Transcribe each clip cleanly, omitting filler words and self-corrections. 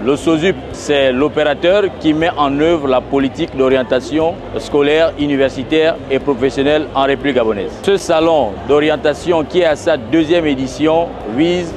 Le SOSUP, c'est l'opérateur qui met en œuvre la politique d'orientation scolaire, universitaire et professionnelle en République gabonaise. Ce salon d'orientation qui est à sa deuxième édition vise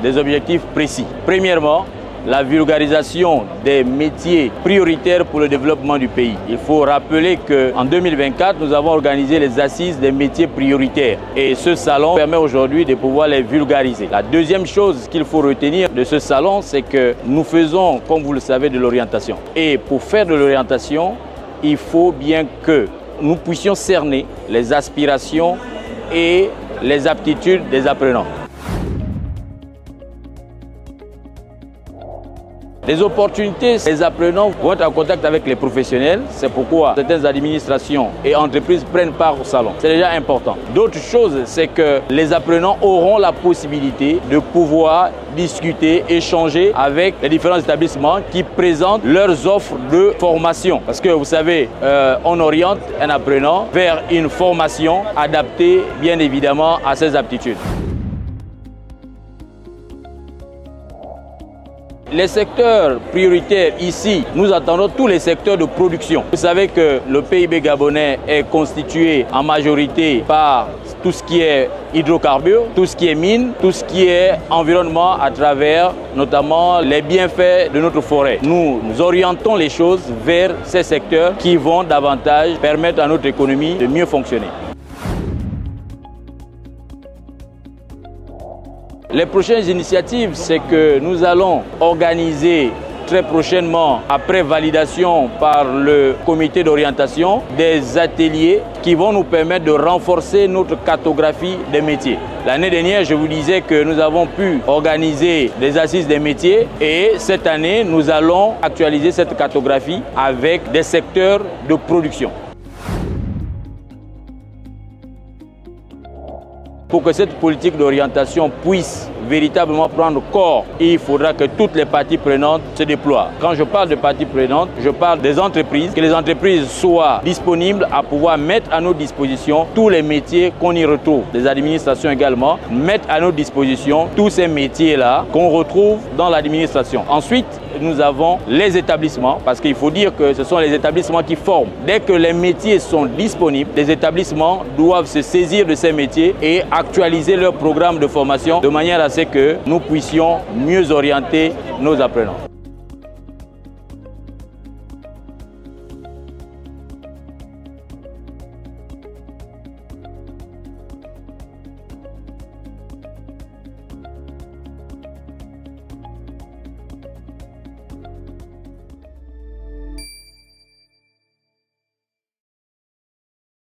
des objectifs précis. Premièrement, la vulgarisation des métiers prioritaires pour le développement du pays. Il faut rappeler qu'en 2024, nous avons organisé les assises des métiers prioritaires. Et ce salon permet aujourd'hui de pouvoir les vulgariser. La deuxième chose qu'il faut retenir de ce salon, c'est que nous faisons, comme vous le savez, de l'orientation. Et pour faire de l'orientation, il faut bien que nous puissions cerner les aspirations et les aptitudes des apprenants. Les opportunités, les apprenants vont être en contact avec les professionnels. C'est pourquoi certaines administrations et entreprises prennent part au salon. C'est déjà important. D'autres choses, c'est que les apprenants auront la possibilité de pouvoir discuter, échanger avec les différents établissements qui présentent leurs offres de formation. Parce que vous savez, on oriente un apprenant vers une formation adaptée bien évidemment à ses aptitudes. Les secteurs prioritaires ici, nous attendons tous les secteurs de production. Vous savez que le PIB gabonais est constitué en majorité par tout ce qui est hydrocarbures, tout ce qui est mines, tout ce qui est environnement à travers notamment les bienfaits de notre forêt. Nous orientons les choses vers ces secteurs qui vont davantage permettre à notre économie de mieux fonctionner. Les prochaines initiatives, c'est que nous allons organiser très prochainement, après validation par le comité d'orientation, des ateliers qui vont nous permettre de renforcer notre cartographie des métiers. L'année dernière, je vous disais que nous avons pu organiser des assises des métiers et cette année, nous allons actualiser cette cartographie avec des secteurs de production. Pour que cette politique d'orientation puisse véritablement prendre corps, il faudra que toutes les parties prenantes se déploient. Quand je parle de parties prenantes, je parle des entreprises, que les entreprises soient disponibles à pouvoir mettre à notre disposition tous les métiers qu'on y retrouve. Les administrations également mettent à notre disposition tous ces métiers-là qu'on retrouve dans l'administration. Ensuite, nous avons les établissements, parce qu'il faut dire que ce sont les établissements qui forment. Dès que les métiers sont disponibles, les établissements doivent se saisir de ces métiers et actualiser leur programme de formation de manière à ce que nous puissions mieux orienter nos apprenants.